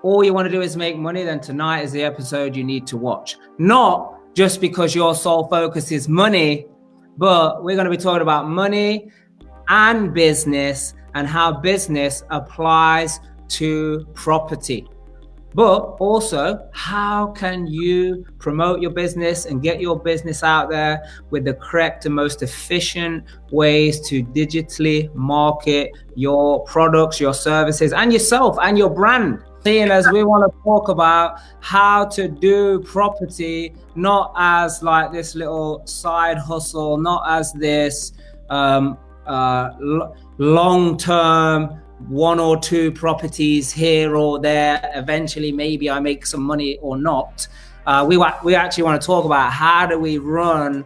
all you want to do is make money, then tonight is the episode you need to watch. Not just because your sole focus is money, but we're going to be talking about money and business and how business applies to property. But also, how can you promote your business and get your business out there with the correct and most efficient ways to digitally market your products, your services, and yourself and your brand? Seeing as we want to talk about how to do property, not as like this little side hustle, not as this long-term one or two properties here or there. Eventually, maybe I make some money or not. We actually want to talk about how do we run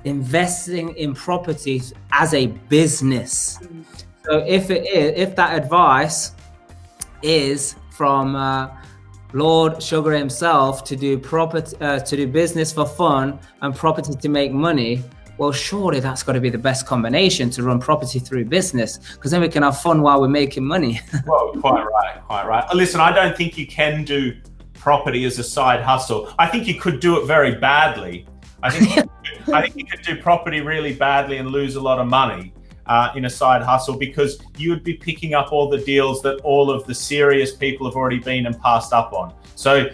investing in properties as a business. So if that advice is from Lord Sugar himself to do property, to do business for fun and property to make money, well, surely that's got to be the best combination to run property through business, because then we can have fun while we're making money. Well, quite right. Listen, I don't think you can do property as a side hustle. I think you could do it very badly. I think you could do property really badly and lose a lot of money in a side hustle, because you would be picking up all the deals that all of the serious people have already been and passed up on. So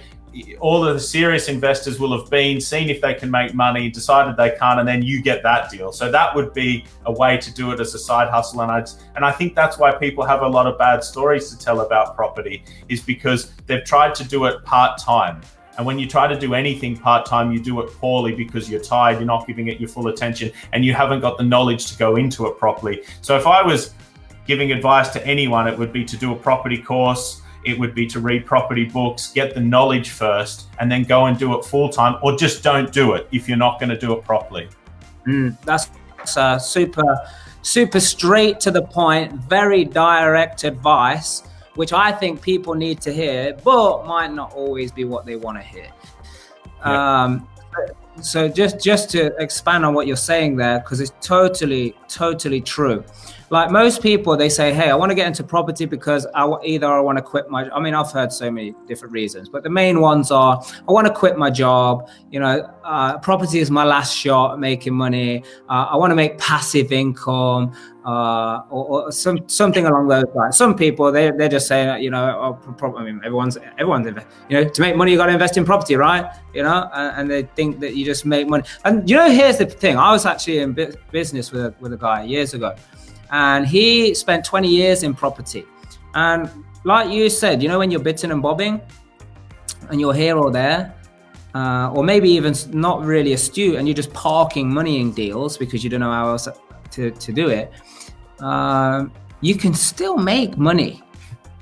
all of the serious investors will have seen if they can make money, decided they can't, and then you get that deal. So that would be a way to do it as a side hustle. And I think that's why people have a lot of bad stories to tell about property, is because they've tried to do it part-time. And when you try to do anything part-time, you do it poorly because you're tired, you're not giving it your full attention, and you haven't got the knowledge to go into it properly. So if I was giving advice to anyone, it would be to do a property course. It would be to read property books, get the knowledge first, and then go and do it full time, or just don't do it if you're not going to do it properly. That's super straight to the point, very direct advice, which I think people need to hear, but might not always be what they want to hear. Yep. So just to expand on what you're saying there, because it's totally true. Like most people, they say, hey, I want to get into property because I want to quit my, I've heard so many different reasons, but the main ones are, I want to quit my job. Property is my last shot at making money. I want to make passive income, or something along those lines. Some people, they're just saying, everyone's, to make money, you got to invest in property, right? And they think that you just make money. And here's the thing. I was actually in business with a guy years ago, and he spent 20 years in property. And like you said, when you're bitting and bobbing and you're here or there, or maybe even not really astute, and you're just parking money in deals because you don't know how else to do it, you can still make money.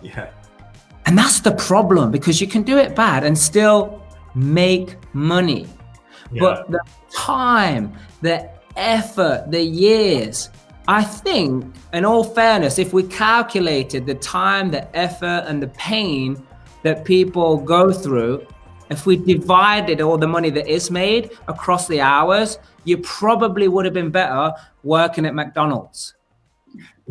Yeah. And that's the problem, because you can do it bad and still make money. Yeah. But the time, the effort, the years, I think, in all fairness, if we calculated the time, the effort, and the pain that people go through, if we divided all the money that is made across the hours, you probably would have been better working at McDonald's.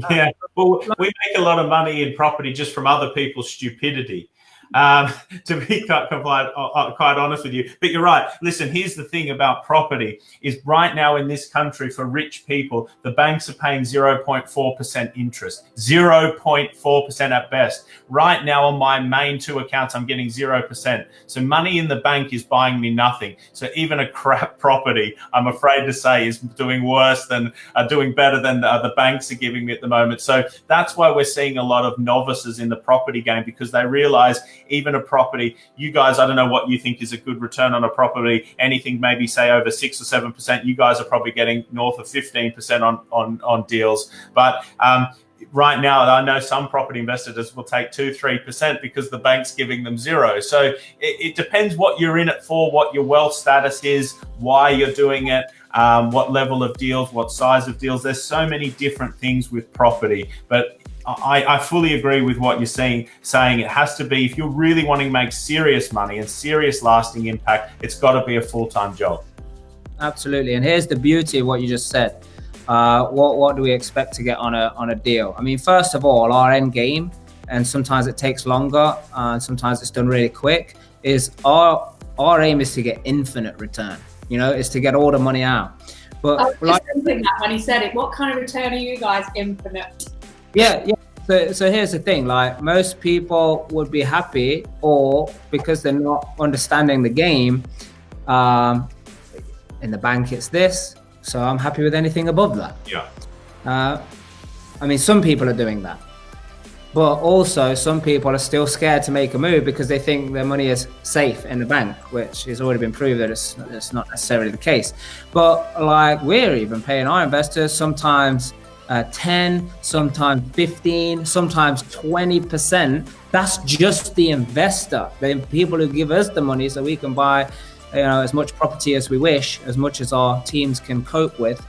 Yeah, well, we make a lot of money in property just from other people's stupidity. To be quite honest with you. But you're right. Listen, here's the thing about property is right now in this country, for rich people, the banks are paying 0.4% interest, 0.4% at best. Right now on my main two accounts, I'm getting 0%. So money in the bank is buying me nothing. So even a crap property, I'm afraid to say, is doing better than the banks are giving me at the moment. So that's why we're seeing a lot of novices in the property game, because they realize even a property, you guys, I don't know what you think is a good return on a property, anything maybe say over 6 or 7%. You guys are probably getting north of 15% on deals. But right now, I know some property investors will take 2-3% because the bank's giving them 0. So it depends what you're in it for, what your wealth status is, why you're doing it, what level of deals, what size of deals. There's so many different things with property, but I fully agree with what you're saying. It has to be, if you're really wanting to make serious money and serious lasting impact, it's got to be a full-time job. Absolutely. And here's the beauty of what you just said. What do we expect to get on a deal? First of all, our end game and sometimes it takes longer, and sometimes it's done really quick, is our aim is to get infinite return. You know, is to get all the money out. But I was just thinking that when he said it, what kind of return are you guys? Infinite. Yeah. So here's the thing, like most people would be happy, or because they're not understanding the game, in the bank it's this, so I'm happy with anything above that. Yeah. I mean, some people are doing that, but also some people are still scared to make a move because they think their money is safe in the bank, which has already been proved that it's not necessarily the case. But like, we're even paying our investors sometimes 10, sometimes 15, sometimes 20%. That's just the investor, the people who give us the money so we can buy, you know, as much property as we wish, as much as our teams can cope with,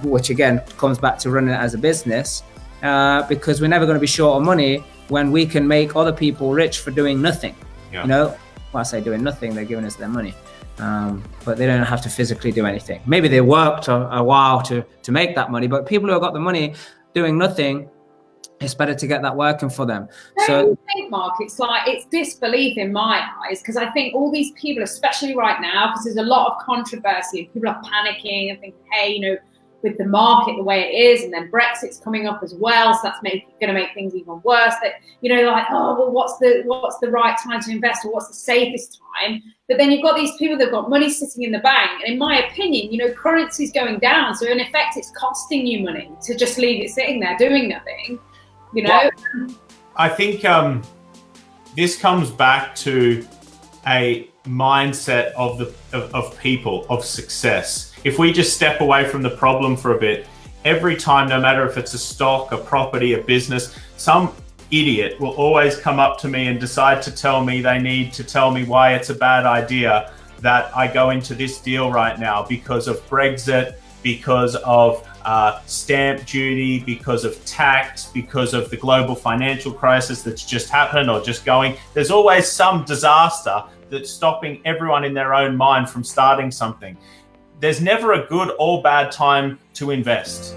which again comes back to running it as a business, because we're never going to be short of money when we can make other people rich for doing nothing. Yeah. You know, when I say doing nothing, they're giving us their money, but they don't have to physically do anything. Maybe they worked a while to make that money, but people who have got the money doing nothing, it's better to get that working for them. So I think, Mark, it's like, it's disbelief in my eyes, because I think all these people, especially right now, because there's a lot of controversy and people are panicking and thinking, hey, you know, with the market the way it is, and then Brexit's coming up as well, so that's going to make things even worse. That, you know, like, oh well, what's the right time to invest, or what's the safest time? But then you've got these people that've got money sitting in the bank, and in my opinion, you know, currency's going down, so in effect, it's costing you money to just leave it sitting there doing nothing. You know, well, I think this comes back to a mindset of people, of success. If we just step away from the problem for a bit, every time, no matter if it's a stock, a property, a business, some idiot will always come up to me and decide to tell me they need to tell me why it's a bad idea that I go into this deal right now because of Brexit, because of stamp duty, because of tax, because of the global financial crisis that's just happened or just going. There's always some disaster that's stopping everyone in their own mind from starting something. There's never a good or bad time to invest.